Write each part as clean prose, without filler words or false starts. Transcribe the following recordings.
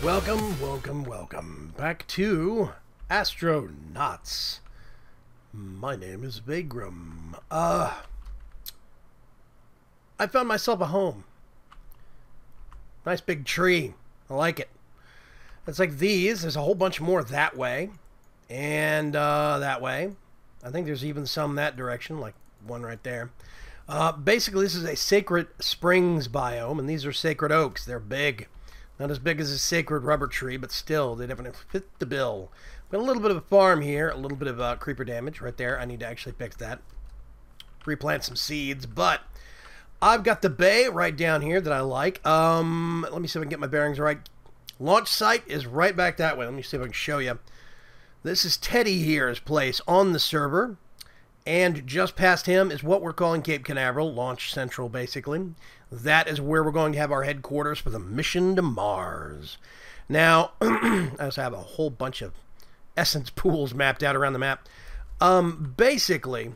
Welcome back to AstroNOTS. My name is Vaygrim. I found myself a home. Nice big tree. I like it. It's like these. There's a whole bunch more that way. And that way. I think there's even some that direction, like one right there. Basically, this is a sacred springs biome, and these are sacred oaks. They're big. Not as big as a sacred rubber tree, but still, they definitely fit the bill. Got a little bit of a farm here, a little bit of creeper damage right there. I need to actually fix that. Replant some seeds, but I've got the bay right down here that I like. Let me see if I can get my bearings right. Launch site is right back that way. Let me see if I can show you. This is Tedyhere's place on the server. And just past him is what we're calling Cape Canaveral, Launch Central, basically. That is where we're going to have our headquarters for the mission to Mars. Now, I also have a whole bunch of essence pools mapped out around the map. Basically,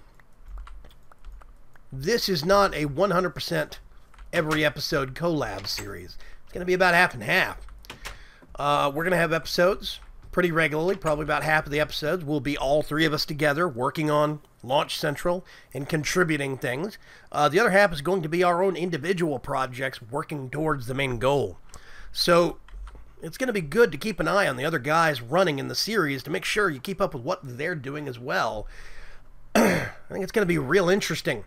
this is not a 100% every episode collab series. It's going to be about half and half. We're going to have episodes pretty regularly. Probably about half of the episodes will be all three of us together working on Launch Central and contributing things. The other half is going to be our own individual projects working towards the main goal. So it's going to be good to keep an eye on the other guys running in the series to make sure you keep up with what they're doing as well. I think it's going to be real interesting.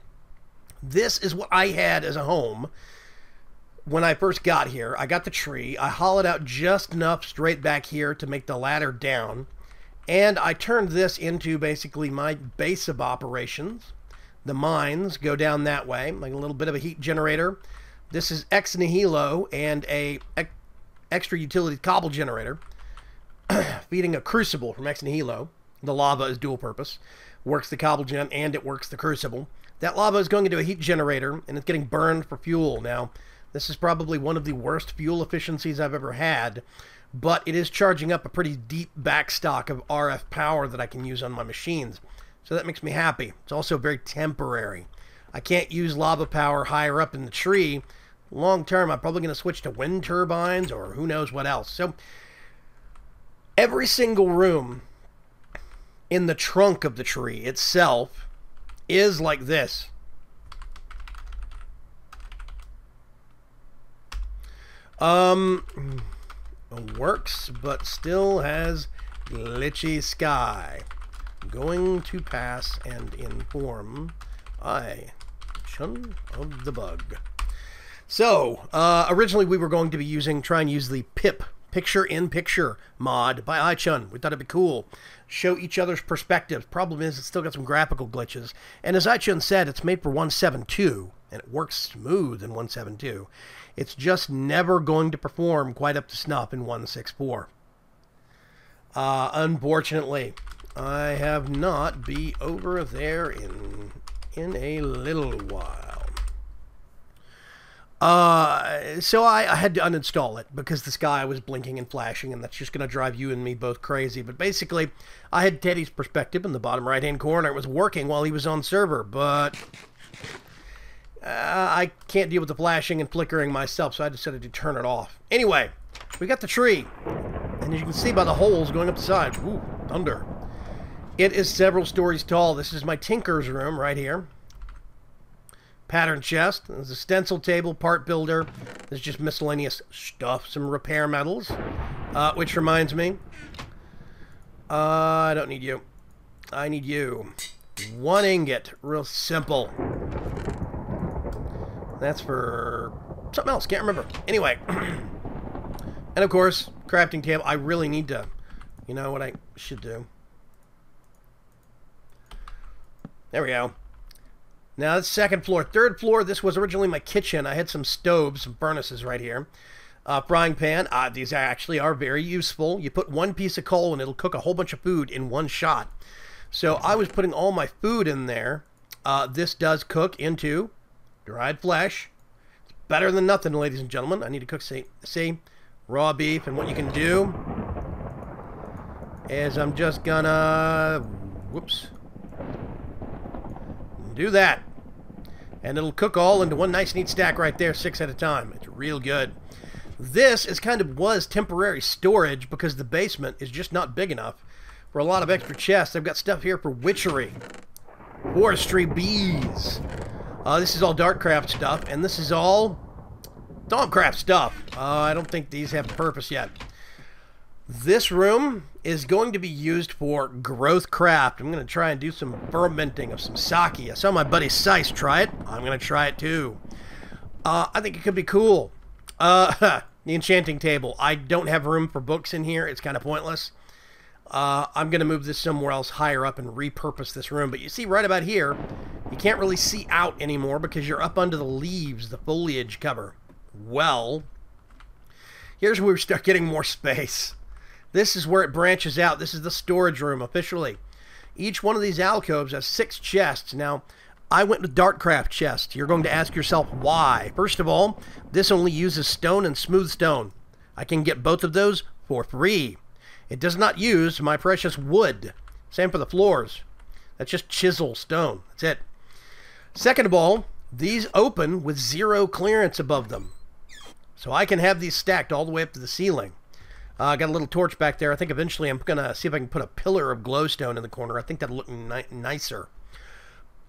This is what I had as a home when I first got here. I got the tree. I hollowed out just enough straight back here to make the ladder down. And I turned this into basically my base of operations. The mines go down that way, like a little bit of a heat generator. This is ex nihilo and a extra utility cobble generator feeding a crucible from ex nihilo. The lava is dual purpose. Works the cobble gen and it works the crucible. That lava is going into a heat generator and it's getting burned for fuel. Now, this is probably one of the worst fuel efficiencies I've ever had. But it is charging up a pretty deep backstock of RF power that I can use on my machines. So that makes me happy. It's also very temporary. I can't use lava power higher up in the tree. Long term, I'm probably going to switch to wind turbines or who knows what else. So every single room in the trunk of the tree itself is like this. Works, but still has glitchy sky. Going to pass and inform Chun of the bug. So, originally we were going to try and use the PIP, Picture-in-Picture mod by iChun. We thought it'd be cool. Show each other's perspectives. Problem is, it's still got some graphical glitches. And as iChun said, it's made for 172, and it works smooth in 172. It's just never going to perform quite up to snuff in 164. Unfortunately, I have not been over there in a little while. So I had to uninstall it because the sky was blinking and flashing, and that's just going to drive you and me both crazy. But basically, I had Teddy's perspective in the bottom right-hand corner. It was working while he was on server, but I can't deal with the flashing and flickering myself, so I decided to turn it off. Anyway, we got the tree, and as you can see by the holes going up the sides, ooh, thunder. It is several stories tall. This is my tinker's room right here. Pattern chest. There's a stencil table, part builder. There's just miscellaneous stuff, some repair metals, which reminds me, I don't need you. I need you. One ingot, real simple. That's for something else. Can't remember. Anyway. And of course, crafting table. I really need to. You know what I should do? There we go. Now that's second floor. Third floor, this was originally my kitchen. I had some stoves, some furnaces right here. Frying pan. These actually are very useful. You put one piece of coal and it'll cook a whole bunch of food in one shot. So I was putting all my food in there. This does cook into dried flesh. It's better than nothing, ladies and gentlemen. I need to cook, see, raw beef. And what you can do is I'm just gonna, whoops, do that. And it'll cook all into one nice neat stack right there, 6 at a time. It's real good. This is was temporary storage because the basement is just not big enough for a lot of extra chests. I've got stuff here for witchery, forestry, bees. This is all Darkcraft stuff, and this is all Dawnecraft stuff. I don't think these have a purpose yet. This room is going to be used for growth craft. I'm going to try and do some fermenting of some sake. I saw my buddy Sice try it. I'm going to try it too. I think it could be cool. The enchanting table. I don't have room for books in here. It's kind of pointless. I'm going to move this somewhere else higher up and repurpose this room. But you see right about here, you can't really see out anymore because you're up under the leaves, the foliage cover. Well, here's where we start getting more space. This is where it branches out. This is the storage room officially. Each one of these alcoves has 6 chests. Now, I went with Darkcraft chests. You're going to ask yourself why. First of all, this only uses stone and smooth stone. I can get both of those for free. It does not use my precious wood. Same for the floors. That's just chisel stone. That's it. Second of all, these open with 0 clearance above them. So I can have these stacked all the way up to the ceiling. I got a little torch back there. I think eventually I'm going to see if I can put a pillar of glowstone in the corner. I think that'll look nicer.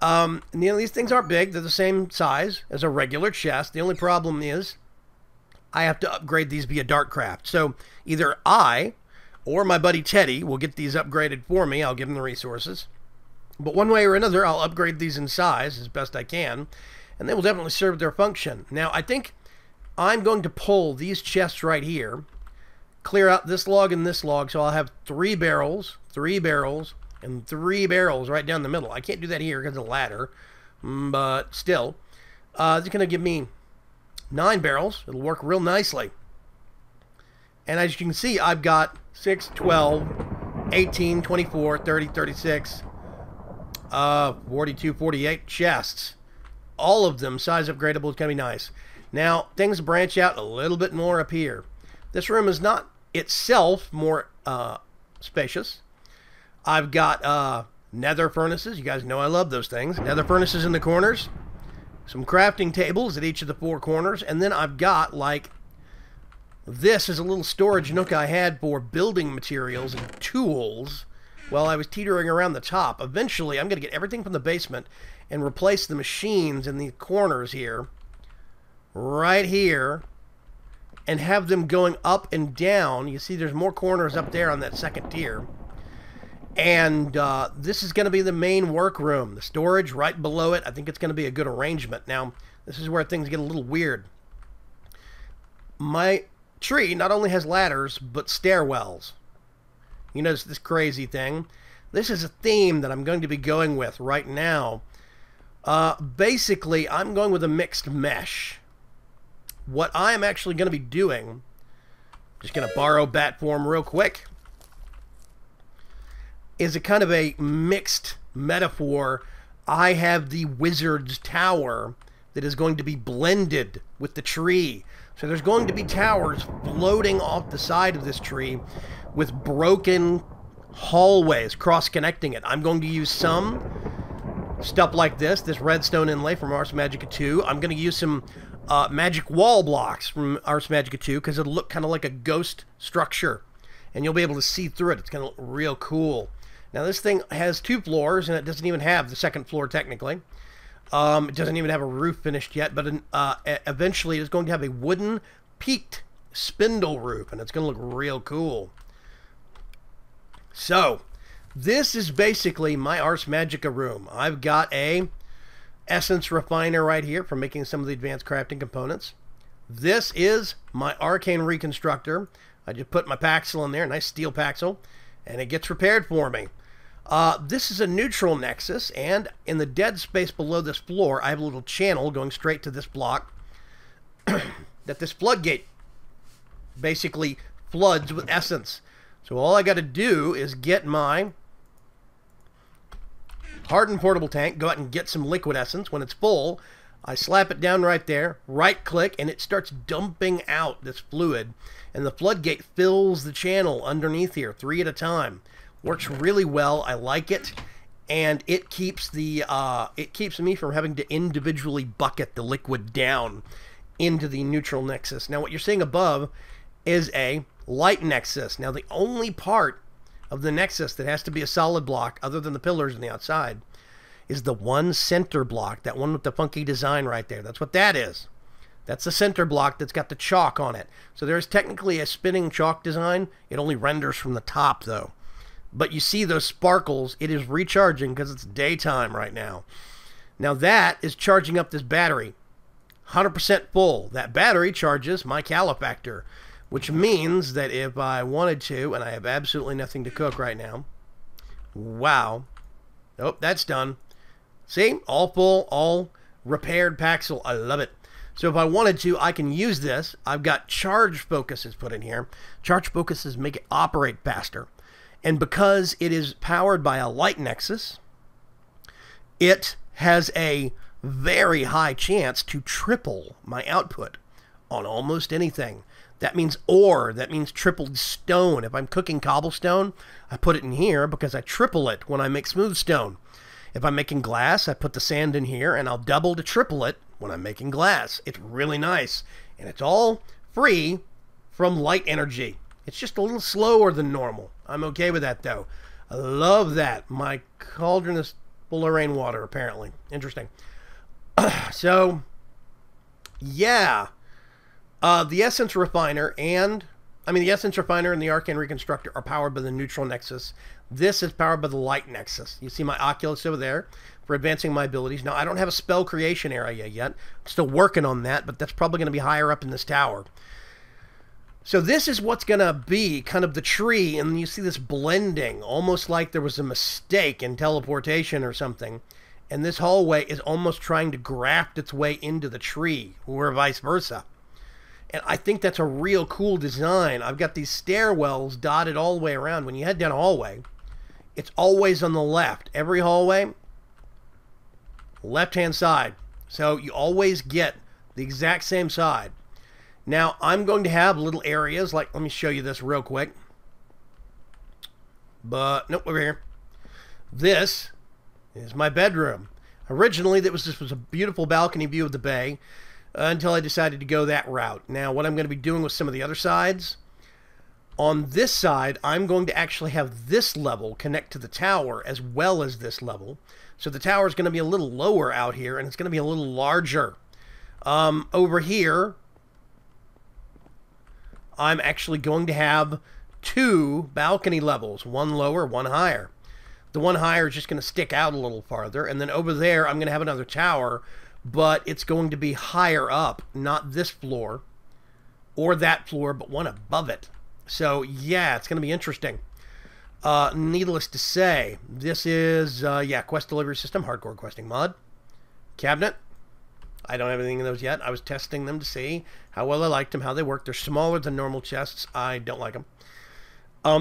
And, you know, these things aren't big. They're the same size as a regular chest. The only problem is I have to upgrade these via Darkcraft. So either I or my buddy Teddy will get these upgraded for me. I'll give him the resources. But one way or another, I'll upgrade these in size as best I can. And they will definitely serve their function. Now, I think I'm going to pull these chests right here, clear out this log and this log, so I'll have 3 barrels, 3 barrels, and 3 barrels right down the middle. I can't do that here because of the ladder, but still. It's going to give me 9 barrels. It'll work real nicely. And as you can see, I've got 6, 12, 18, 24, 30, 36, 42, 48 chests. All of them size upgradable. It's going to be nice. Now, things branch out a little bit more up here. This room is not itself more spacious. I've got nether furnaces. You guys know I love those things. Nether furnaces in the corners. Some crafting tables at each of the 4 corners. And then I've got, like, this is a little storage nook I had for building materials and tools while I was teetering around the top. Eventually, I'm going to get everything from the basement and replace the machines in the corners here, right here, and have them going up and down. You see there's more corners up there on that second tier. And this is going to be the main workroom. The storage right below it. I think it's going to be a good arrangement. Now, this is where things get a little weird. My tree not only has ladders, but stairwells. You notice this crazy thing? This is a theme that I'm going to be going with right now. Basically, I'm going with a mixed mesh. What I am actually going to be doing, just going to borrow bat form real quick, is a kind of a mixed metaphor. I have the wizard's tower that is going to be blended with the tree. So there's going to be towers floating off the side of this tree with broken hallways cross-connecting it. I'm going to use some stuff like this redstone inlay from Ars Magica 2. I'm going to use some magic wall blocks from Ars Magica 2 because it'll look kind of like a ghost structure. And you'll be able to see through it. It's going to look real cool. Now this thing has 2 floors and it doesn't even have the second floor technically. It doesn't even have a roof finished yet, but eventually it's going to have a wooden peaked spindle roof and it's going to look real cool. So, this is basically my Ars Magica room. I've got a essence refiner right here for making some of the advanced crafting components. This is my arcane reconstructor. I just put my paxel in there, nice steel paxel, and it gets repaired for me. This is a neutral nexus, and in the dead space below this floor, I have a little channel going straight to this block that this floodgate basically floods with essence. So all I got to do is get my hardened portable tank, go out and get some liquid essence. When it's full, I slap it down right there, right-click, and it starts dumping out this fluid. And the floodgate fills the channel underneath here, 3 at a time. Works really well. I like it, and it keeps the it keeps me from having to individually bucket the liquid down into the neutral nexus. Now what you're seeing above is a light nexus. Now the only part of the nexus that has to be a solid block, other than the pillars on the outside, is the one center block, that one with the funky design right there. That's what that is. That's the center block that's got the chalk on it. So there's technically a spinning chalk design. It only renders from the top, though. But you see those sparkles. It is recharging because it's daytime right now. Now that is charging up this battery. 100% full. That battery charges my calefactor, which means that if I wanted to, and I have absolutely nothing to cook right now. Wow. Oh, that's done. See? All full, all repaired Paxel. I love it. So if I wanted to, I can use this. I've got charge focuses put in here. Charge focuses make it operate faster. And because it is powered by a light nexus, it has a very high chance to triple my output on almost anything. That means ore. That means tripled stone. If I'm cooking cobblestone, I put it in here because I triple it when I make smooth stone. If I'm making glass, I put the sand in here, and I'll double to triple it when I'm making glass. It's really nice. And it's all free from light energy. It's just a little slower than normal. I'm okay with that, though. I love that. My cauldron is full of rainwater, apparently. Interesting. So, yeah. The Essence Refiner and the Essence Refiner and the Arcane Reconstructor are powered by the neutral nexus. This is powered by the light nexus. You see my Oculus over there for advancing my abilities. Now, I don't have a spell creation area yet. I'm still working on that, but that's probably going to be higher up in this tower. So this is what's going to be kind of the tree, and you see this blending, almost like there was a mistake in teleportation or something. And this hallway is almost trying to graft its way into the tree, or vice versa. And I think that's a real cool design. I've got these stairwells dotted all the way around. When you head down a hallway, it's always on the left. Every hallway, left-hand side. So you always get the exact same side. Now, I'm going to have little areas, like, let me show you this real quick. But, nope, over here. This is my bedroom. Originally, this was a beautiful balcony view of the bay, until I decided to go that route. Now, what I'm going to be doing with some of the other sides, on this side, I'm going to actually have this level connect to the tower as well as this level. So the tower is going to be a little lower out here, and it's going to be a little larger. Over here, I'm actually going to have two balcony levels, one lower, one higher. The one higher is just going to stick out a little farther, and then over there, I'm going to have another tower, but it's going to be higher up, not this floor or that floor, but one above it. So, yeah, it's going to be interesting. Needless to say, this is, quest delivery system, hardcore questing mod. Cabinet. I don't have anything in those yet. I was testing them to see how well I liked them, how they work. They're smaller than normal chests. I don't like them.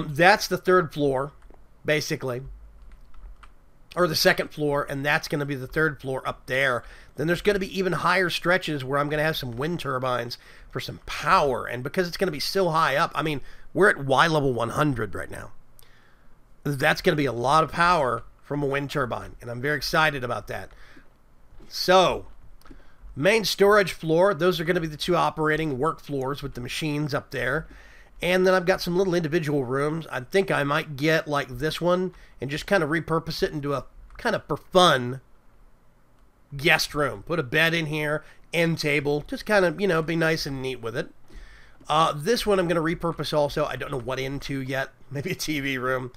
That's the third floor, basically. Or the second floor, and that's going to be the third floor up there. Then there's going to be even higher stretches where I'm going to have some wind turbines for some power. And because it's going to be so high up, I mean, we're at Y level 100 right now. That's going to be a lot of power from a wind turbine, and I'm very excited about that. So, main storage floor, those are going to be the two operating work floors with the machines up there. And then I've got some little individual rooms. I think I might get like this one and just kind of repurpose it into a kind of for fun guest room. Put a bed in here, end table, just kind of, be nice and neat with it. This one I'm going to repurpose also. I don't know what into yet. Maybe a TV room.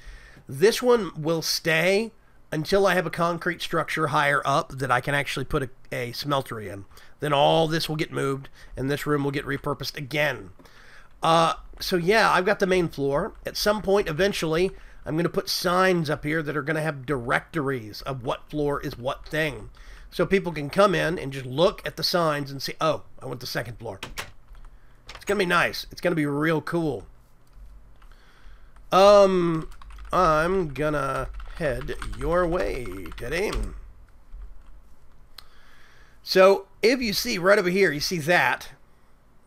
This one will stay until I have a concrete structure higher up that I can actually put a smeltery in. Then all this will get moved, and this room will get repurposed again. So yeah, I've got the main floor. At some point, eventually, I'm going to put signs up here that are going to have directories of what floor is what thing. So people can come in and just look at the signs and say, oh, I want the second floor. It's going to be nice. It's going to be real cool. I'm going to head your way, Teddy. So if you see right over here, you see that.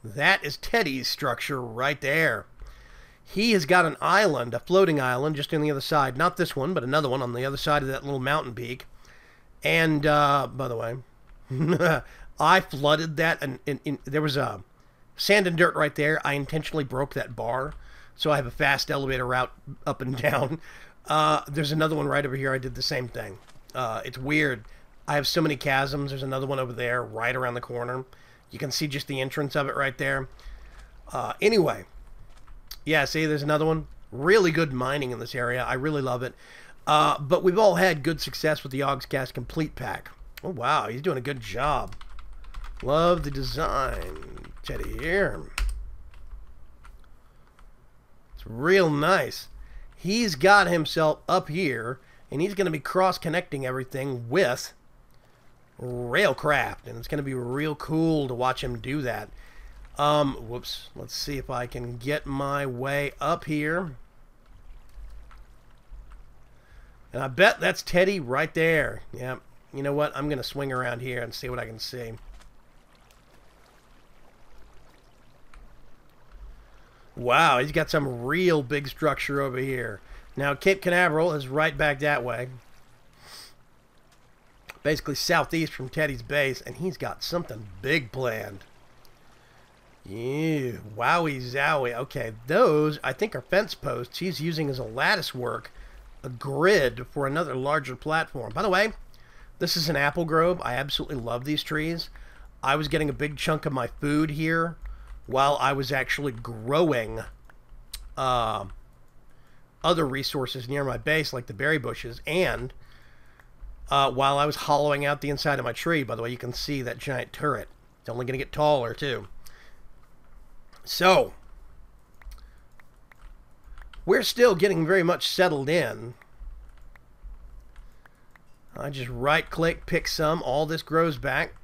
That is Teddy's structure right there. He has got an island, a floating island, just on the other side. Not this one, but another one on the other side of that little mountain peak. And, by the way, I flooded that, and there was a sand and dirt right there. I intentionally broke that bar, so I have a fast elevator route up and down. There's another one right over here. I did the same thing. It's weird. I have so many chasms. There's another one over there right around the corner. You can see just the entrance of it right there. Anyway, yeah, see, there's another one. Really good mining in this area. I really love it. But we've all had good success with the YogsCast Complete pack. Oh, wow, he's doing a good job. Love the design. Tedyhere. It's real nice. He's got himself up here, and he's going to be cross-connecting everything with Railcraft, and it's going to be real cool to watch him do that. Whoops. Let's see if I can get my way up here. And I bet that's Teddy right there. Yeah. You know what? I'm going to swing around here and see what I can see. Wow, he's got some real big structure over here. Now, Cape Canaveral is right back that way. Basically southeast from Teddy's base, and he's got something big planned. Yeah, wowie zowie. Okay, those, I think, are fence posts he's using as a lattice work, a grid for another larger platform. By the way, this is an apple grove. I absolutely love these trees. I was getting a big chunk of my food here while I was actually growing other resources near my base, like the berry bushes, and while I was hollowing out the inside of my tree. By the way, you can see that giant turret. It's only going to get taller, too. So, we're still getting very much settled in. I just right-click, pick some. All this grows back.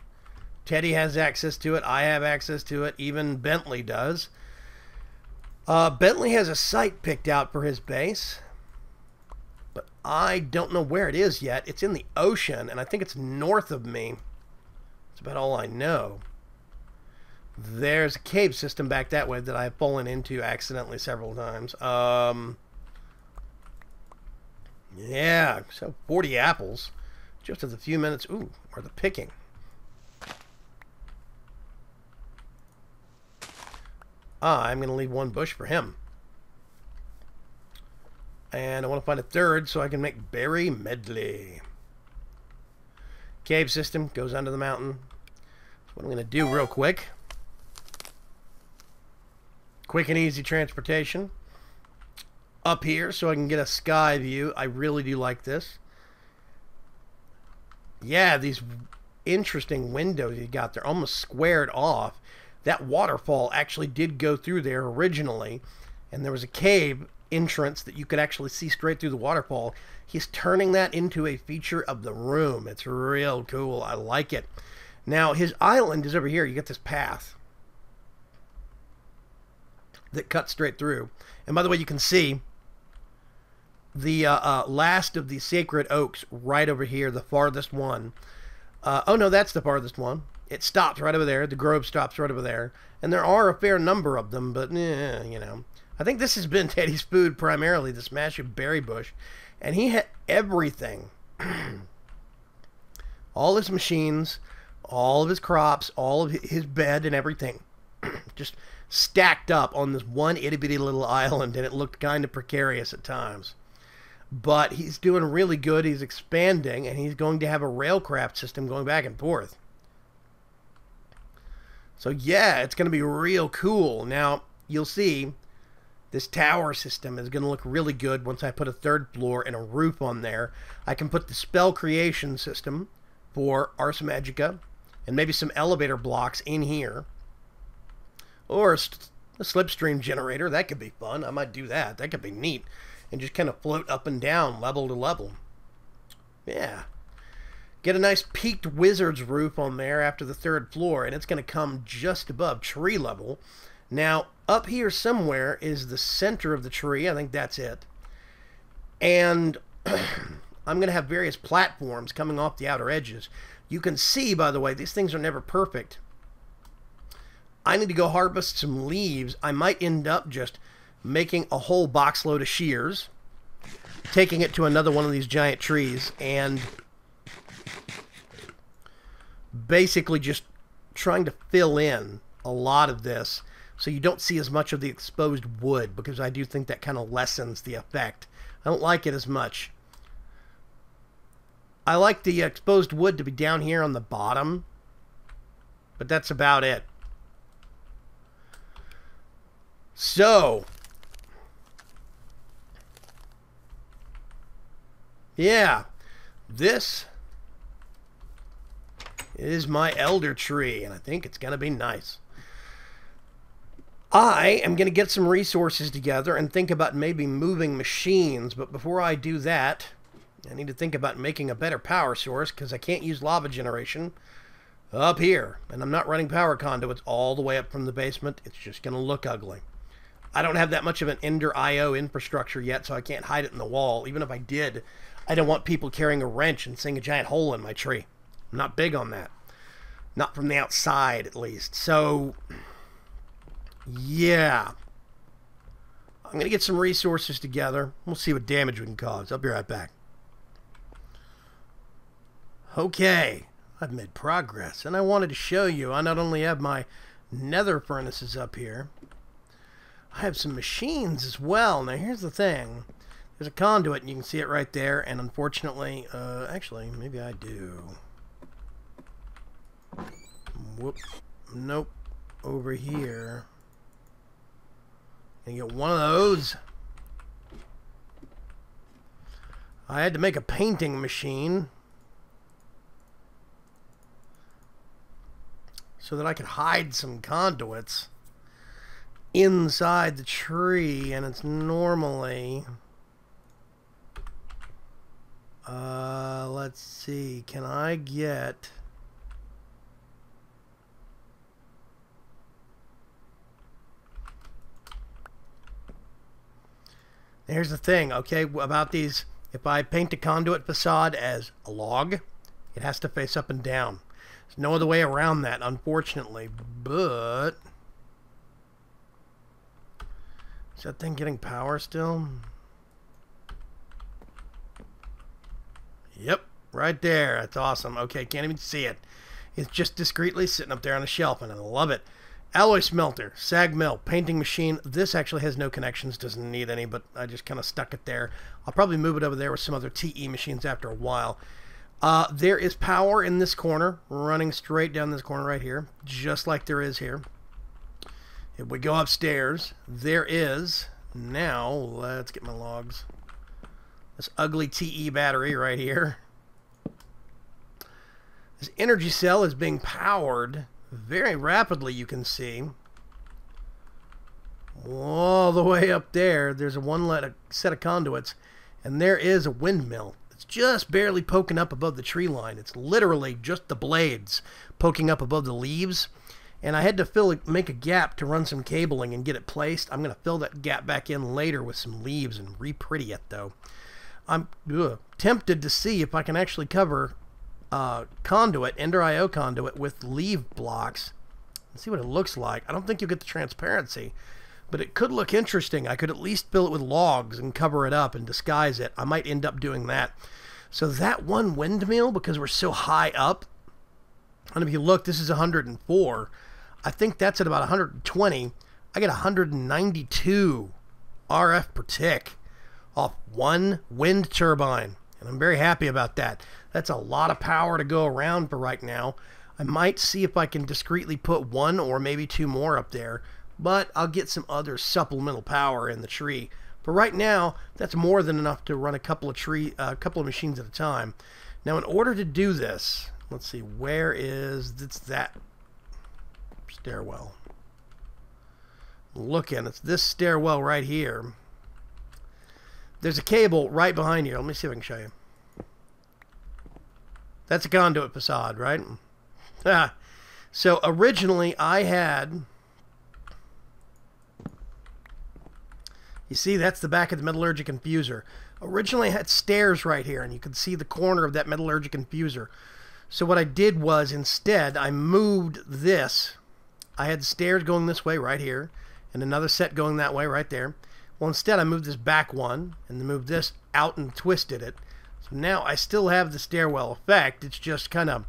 Teddy has access to it. I have access to it. Even Bentley does. Bentley has a site picked out for his base, but I don't know where it is yet. It's in the ocean, and I think it's north of me. That's about all I know. There's a cave system back that way that I've fallen into accidentally several times. Yeah, so 40 apples. Just as a few minutes. Ooh, or the picking. I'm going to leave one bush for him. And I want to find a third so I can make berry medley. Cave system goes under the mountain. That's what I'm going to do real quick. Quick and easy transportation. Up here so I can get a sky view. I really do like this. Yeah, these interesting windows you got there, almost squared off. That waterfall actually did go through there originally, and there was a cave entrance that you could actually see straight through the waterfall. He's turning that into a feature of the room. It's real cool. I like it. Now, his island is over here. You get this path that cuts straight through. And by the way, you can see the last of the sacred oaks right over here, the farthest one. Oh, no, that's the farthest one. It stops right over there. The grove stops right over there. And there are a fair number of them, but, you know. I think this has been Teddy's food primarily, this massive berry bush. And he had everything. All his machines, all of his crops, all of his bed and everything. Just stacked up on this one itty-bitty little island, and it looked kind of precarious at times. But he's doing really good. He's expanding, and he's going to have a railcraft system going back and forth. So, yeah, it's going to be real cool. Now, you'll see this tower system is going to look really good once I put a third floor and a roof on there. I can put the spell creation system for Ars Magica and maybe some elevator blocks in here. Or a slipstream generator. That could be fun. I might do that. That could be neat. And just kind of float up and down, level to level. Yeah. Get a nice peaked wizard's roof on there after the third floor, and it's going to come just above tree level. Now, up here somewhere is the center of the tree. I think that's it. And I'm going to have various platforms coming off the outer edges. You can see, by the way, these things are never perfect. I need to go harvest some leaves. I might end up just making a whole box load of shears, taking it to another one of these giant trees, and basically just trying to fill in a lot of this so you don't see as much of the exposed wood, because I do think that kind of lessens the effect. I don't like it as much. I like the exposed wood to be down here on the bottom, but that's about it. So, yeah, this is my elder tree, and I think it's going to be nice. I am going to get some resources together and think about maybe moving machines, but before I do that, I need to think about making a better power source, because I can't use lava generation up here, and I'm not running power conduits all the way up from the basement. It's just going to look ugly. I don't have that much of an Ender IO infrastructure yet, so I can't hide it in the wall. Even if I did, I don't want people carrying a wrench and seeing a giant hole in my tree. I'm not big on that. Not from the outside, at least. So, yeah. I'm going to get some resources together. We'll see what damage we can cause. I'll be right back. Okay. I've made progress, and I wanted to show you. I not only have my nether furnaces up here, I have some machines as well. Now, here's the thing. There's a conduit, and you can see it right there, and unfortunately, actually, maybe I do. Whoop. Nope. Over here. And get one of those. I had to make a painting machine so that I could hide some conduits inside the tree, and it's normally, let's see, can I get, here's the thing, okay, about these, if I paint a conduit facade as a log, it has to face up and down. There's no other way around that, unfortunately, but is that thing getting power still? Yep, right there. That's awesome. Okay, can't even see it. It's just discreetly sitting up there on a shelf, and I love it. Alloy smelter, sag mill, painting machine. This actually has no connections, doesn't need any, but I just kind of stuck it there. I'll probably move it over there with some other TE machines after a while. There is power in this corner, running straight down this corner right here, just like there is here. If we go upstairs, there is, now, let's get my logs, this ugly TE battery right here. This energy cell is being powered very rapidly, you can see. All the way up there, there's a set of conduits, and there is a windmill. It's just barely poking up above the tree line. It's literally just the blades poking up above the leaves. And I had to make a gap to run some cabling and get it placed. I'm going to fill that gap back in later with some leaves and re-pretty it, though. I'm tempted to see if I can actually cover conduit, Ender IO conduit, with leaf blocks. Let's see what it looks like. I don't think you'll get the transparency, but it could look interesting. I could at least fill it with logs and cover it up and disguise it. I might end up doing that. So that one windmill, because we're so high up, and if you look, this is 104. I think that's at about 120. I get 192 RF per tick off one wind turbine, and I'm very happy about that. That's a lot of power to go around for right now. I might see if I can discreetly put one or maybe two more up there, but I'll get some other supplemental power in the tree. For right now, that's more than enough to run a couple of machines at a time. Now, in order to do this, let's see, where is that stairwell? Looking, it's this stairwell right here. There's a cable right behind here. Let me see if I can show you. That's a conduit facade, right? So originally I had, you see, that's the back of the metallurgic infuser. Originally I had stairs right here, and you can see the corner of that metallurgic infuser. So what I did was, instead, I moved this. I had stairs going this way right here, and another set going that way right there. Well, instead I moved this back one, and then moved this out and twisted it. So now I still have the stairwell effect. It's just kind of,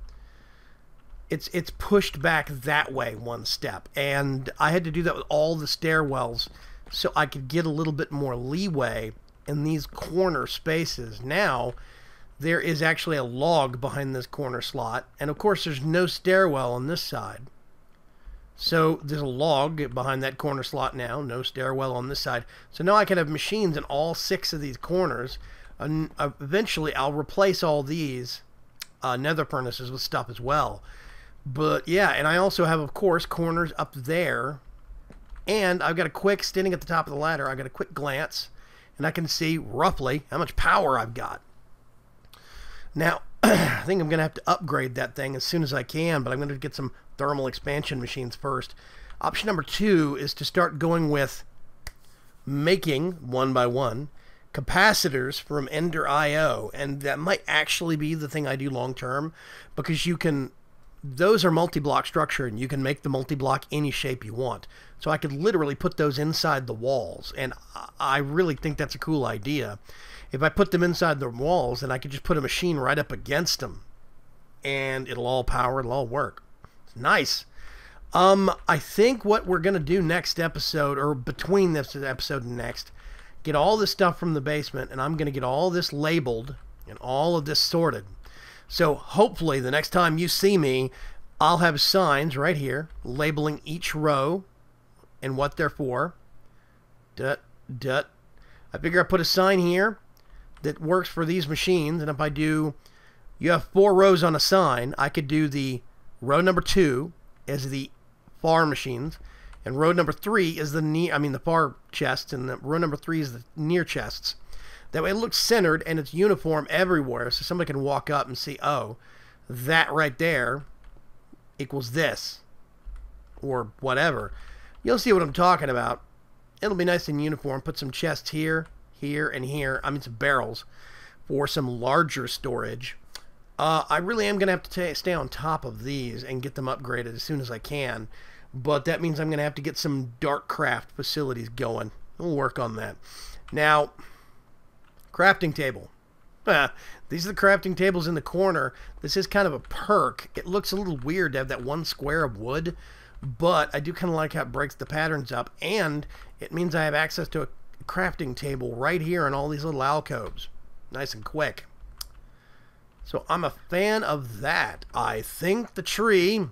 it's pushed back that way one step. And I had to do that with all the stairwells so I could get a little bit more leeway in these corner spaces. Now, there is actually a log behind this corner slot. And of course, there's no stairwell on this side. So there's a log behind that corner slot now. No stairwell on this side. So now I can have machines in all 6 of these corners. And eventually, I'll replace all these nether furnaces with stuff as well. But yeah, and I also have, of course, corners up there. And I've got a quick, standing at the top of the ladder, I've got a quick glance. And I can see roughly how much power I've got. Now, I think I'm going to have to upgrade that thing as soon as I can, but I'm going to get some thermal expansion machines first. Option number 2 is to start going with making, one by one, capacitors from Ender IO, and that might actually be the thing I do long term, because you can, those are multi-block structure, and you can make the multi-block any shape you want. So I could literally put those inside the walls, and I really think that's a cool idea. If I put them inside the walls, then I could just put a machine right up against them, and it'll all power, it'll all work. It's nice. I think what we're going to do next episode, or between this episode and next, get all this stuff from the basement, and I'm going to get all this labeled and all of this sorted. So hopefully the next time you see me, I'll have signs right here labeling each row and what they're for. I figure I put a sign here that works for these machines, and if I do, you have 4 rows on a sign, I could do the row number 2 as the far machines, and row number 3 is the near, the far chests, and the row number 3 is the near chests. That way it looks centered and it's uniform everywhere, so somebody can walk up and see, oh, that right there equals this, or whatever. You'll see what I'm talking about. It'll be nice and uniform. Put some chests here, here, and here. Some barrels for some larger storage. I really am going to have to stay on top of these and get them upgraded as soon as I can. But that means I'm going to have to get some dark craft facilities going. We'll work on that. Now, crafting table. These are the crafting tables in the corner. This is kind of a perk. It looks a little weird to have that one square of wood, but I do kind of like how it breaks the patterns up, and it means I have access to a crafting table right here in all these little alcoves. Nice and quick. So I'm a fan of that. I think the tree...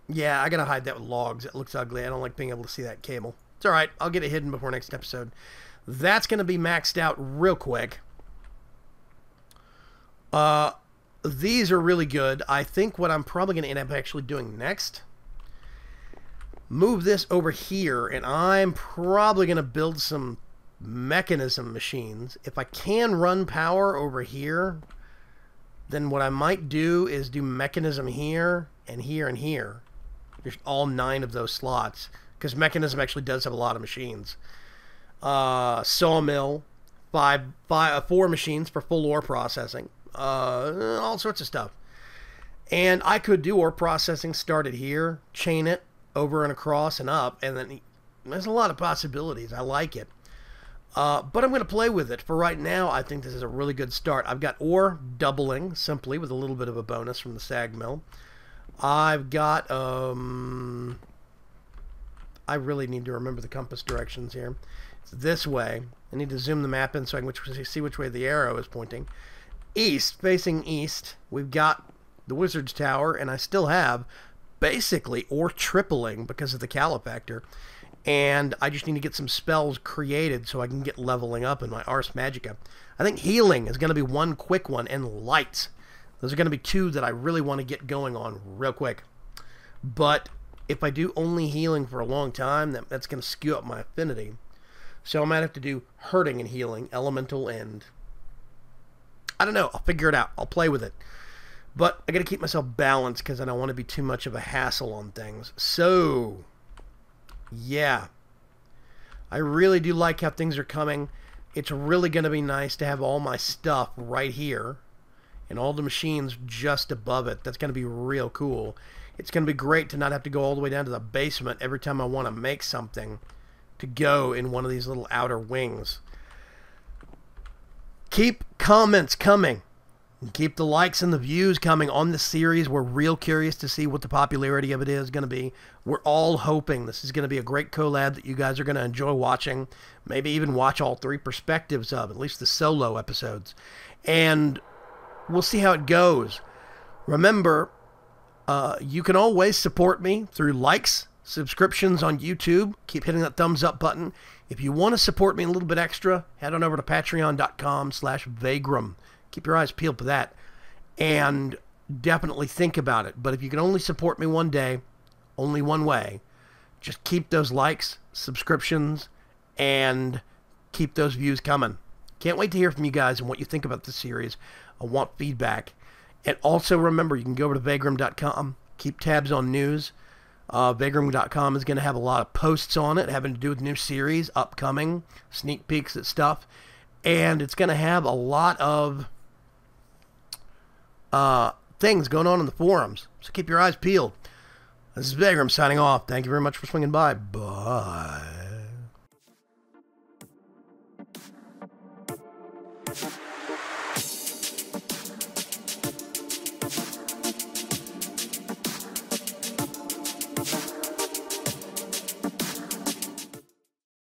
Yeah, I gotta hide that with logs. It looks ugly. I don't like being able to see that cable. It's alright. I'll get it hidden before next episode. That's gonna be maxed out real quick. These are really good. I think what I'm probably gonna end up actually doing next, move this over here, and I'm probably gonna build some mechanism machines. If I can run power over here, then what I might do is do mechanism here and here and here. There's all 9 of those slots, because mechanism actually does have a lot of machines. Sawmill, 4 machines for full ore processing, all sorts of stuff. And I could do ore processing, start it here, chain it over and across and up, and then there's a lot of possibilities. I like it. But I'm going to play with it. For right now, I think this is a really good start. I've got ore doubling, simply, with a little bit of a bonus from the sag mill. I've got, I really need to remember the compass directions here. It's this way. I need to zoom the map in so I can see which way the arrow is pointing. East, facing east, we've got the Wizard's Tower, and I still have, basically, ore tripling because of the calefactor. And I just need to get some spells created so I can get leveling up in my Ars Magica. I think healing is going to be one quick one, and light. Those are going to be 2 that I really want to get going on real quick. But if I do only healing for a long time, that's going to skew up my affinity. So I might have to do hurting and healing, elemental, and... I don't know. I'll figure it out. I'll play with it. But I got to keep myself balanced because I don't want to be too much of a hassle on things. So... yeah, I really do like how things are coming. It's really going to be nice to have all my stuff right here and all the machines just above it. That's going to be real cool. It's going to be great to not have to go all the way down to the basement every time I want to make something to go in one of these little outer wings. Keep comments coming. Keep the likes and the views coming on the series. We're real curious to see what the popularity of it is going to be. We're all hoping this is going to be a great collab that you guys are going to enjoy watching. Maybe even watch all 3 perspectives of, at least the solo episodes. And we'll see how it goes. Remember, you can always support me through likes, subscriptions on YouTube. Keep hitting that thumbs up button. If you want to support me a little bit extra, head on over to patreon.com/Vaygrim. Keep your eyes peeled for that. And definitely think about it. But if you can only support me one day, only one way, just keep those likes, subscriptions, and keep those views coming. Can't wait to hear from you guys and what you think about this series. I want feedback. And also remember, you can go over to Vaygrim.com, keep tabs on news. Vaygrim.com is going to have a lot of posts on it having to do with new series, upcoming, sneak peeks at stuff. And it's going to have a lot of things going on in the forums. So keep your eyes peeled. This is Vaygrim signing off. Thank you very much for swinging by. Bye.